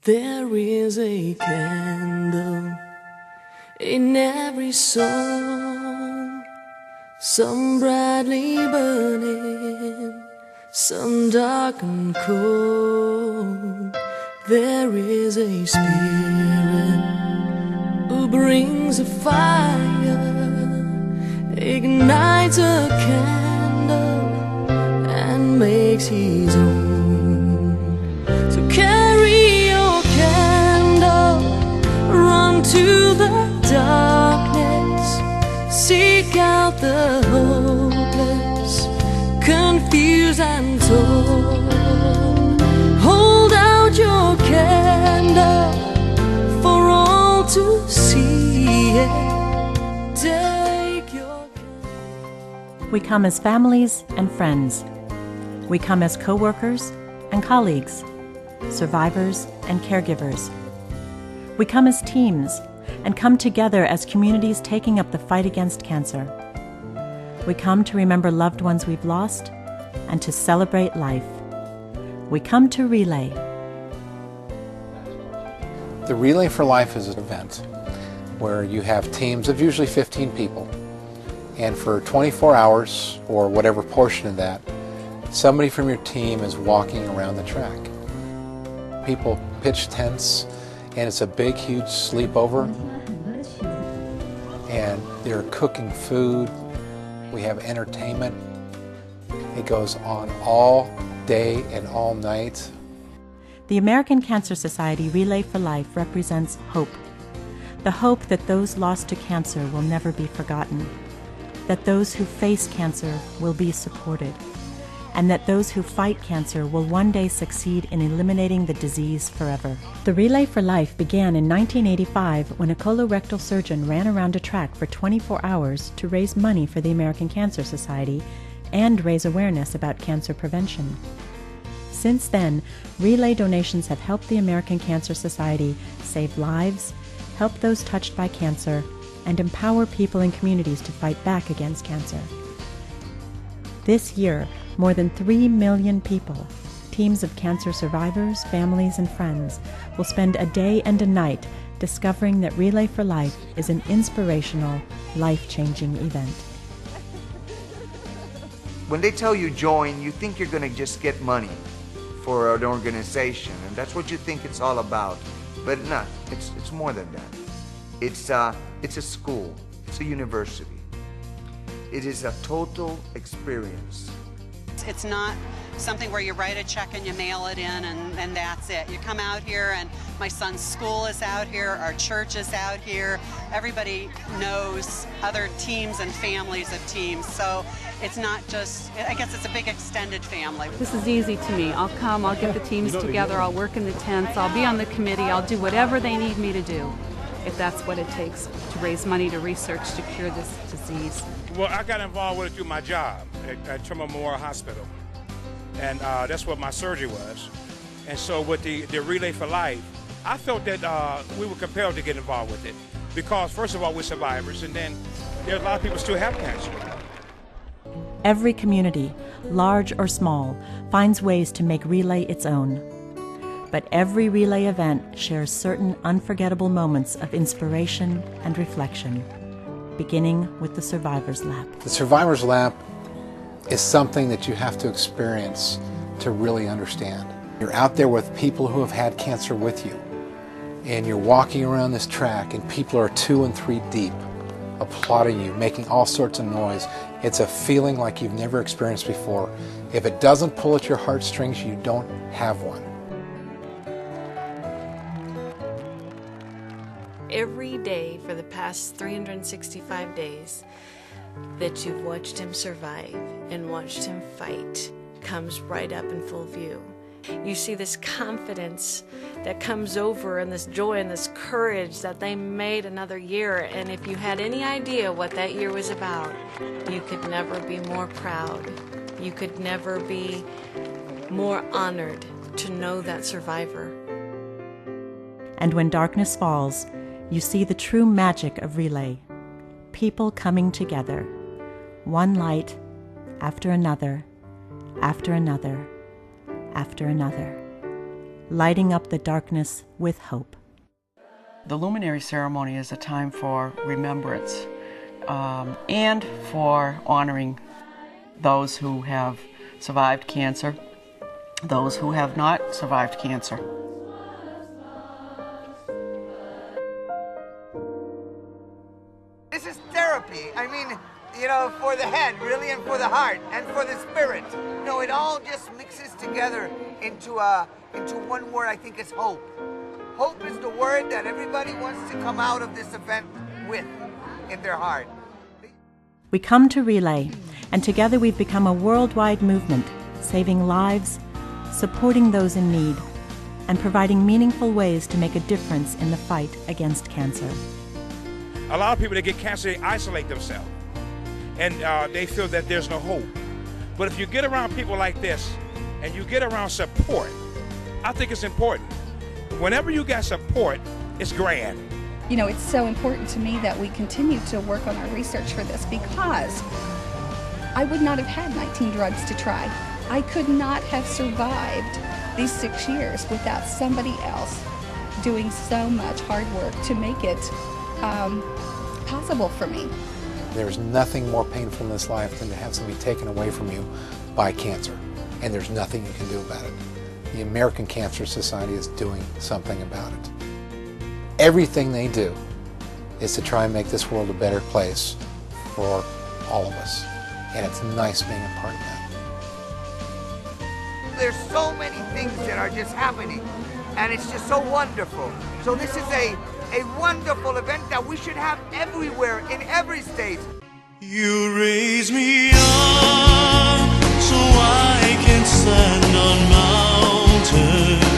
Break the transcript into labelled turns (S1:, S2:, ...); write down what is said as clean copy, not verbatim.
S1: There is a candle in every soul, some brightly burning, some dark and cold. There is a spirit who brings a fire, ignites a candle and makes his own. So carry your candle, run to the darkness, seek out the hopeless, confused and torn. Hold out your candle for all to see it. Take your candle.
S2: We come as families and friends. We come as co-workers and colleagues, survivors and caregivers. We come as teams and come together as communities taking up the fight against cancer. We come to remember loved ones we've lost and to celebrate life. We come to Relay.
S3: The Relay for Life is an event where you have teams of usually 15 people, and for 24 hours or whatever portion of that, somebody from your team is walking around the track. People pitch tents, and it's a big, huge sleepover, and they're cooking food. We have entertainment. It goes on all day and all night.
S2: The American Cancer Society Relay for Life represents hope. The hope that those lost to cancer will never be forgotten, that those who face cancer will be supported, and that those who fight cancer will one day succeed in eliminating the disease forever. The Relay for Life began in 1985 when a colorectal surgeon ran around a track for 24 hours to raise money for the American Cancer Society and raise awareness about cancer prevention. Since then, Relay donations have helped the American Cancer Society save lives, help those touched by cancer, and empower people in communities to fight back against cancer. This year, more than 3 million people, teams of cancer survivors, families, and friends, will spend a day and a night discovering that Relay for Life is an inspirational, life-changing event.
S4: When they tell you join, you think you're going to just get money for an organization, and that's what you think it's all about. But not. It's more than that. It's a school. It's a university. It is a total experience.
S5: It's not something where you write a check and you mail it in and that's it. You come out here, and my son's school is out here, our church is out here. Everybody knows other teams and families of teams. So it's not just, I guess it's a big extended family.
S6: This is easy to me. I'll come, I'll get the teams together, I'll work in the tents, I'll be on the committee, I'll do whatever they need me to do, if that's what it takes to raise money to research to cure this disease.
S7: Well, I got involved with it through my job at Trumbull Memorial Hospital, and that's what my surgery was. And so with the Relay for Life, I felt that we were compelled to get involved with it because, first of all, we're survivors, and then there's a lot of people still have cancer.
S2: Every community, large or small, finds ways to make Relay its own. But every Relay event shares certain unforgettable moments of inspiration and reflection, beginning with the Survivor's Lap.
S3: The Survivor's Lap is something that you have to experience to really understand. You're out there with people who have had cancer with you, and you're walking around this track, and people are 2 and 3 deep, applauding you, making all sorts of noise. It's a feeling like you've never experienced before. If it doesn't pull at your heartstrings, you don't have one.
S8: Every day for the past 365 days that you've watched him survive and watched him fight comes right up in full view. You see this confidence that comes over, and this joy and this courage that they made another year. And if you had any idea what that year was about, you could never be more proud. You could never be more honored to know that survivor.
S2: And when darkness falls, you see the true magic of Relay. People coming together, one light after another, after another, after another. lighting up the darkness with hope.
S9: The luminary ceremony is a time for remembrance and for honoring those who have survived cancer, those who have not survived cancer.
S4: This is therapy. I mean, you know, for the head, really, and for the heart, and for the spirit. You know, it all just mixes together into one word. I think it's hope. Hope is the word that everybody wants to come out of this event with in their heart.
S2: We come to Relay, and together we've become a worldwide movement, saving lives, supporting those in need, and providing meaningful ways to make a difference in the fight against cancer.
S7: A lot of people that get cancer, they isolate themselves, and they feel that there's no hope. But if you get around people like this, and you get around support, I think it's important. Whenever you get support, it's grand.
S10: You know, it's so important to me that we continue to work on our research for this, because I would not have had 19 drugs to try. I could not have survived these 6 years without somebody else doing so much hard work to make it possible for me.
S3: There's nothing more painful in this life than to have something taken away from you by cancer, and there's nothing you can do about it. The American Cancer Society is doing something about it. Everything they do is to try and make this world a better place for all of us, and it's nice being a part of that.
S4: There's so many things that are just happening, and it's just so wonderful. So this is a wonderful event that we should have everywhere, in every state.
S1: You raise me up so I can stand on mountains.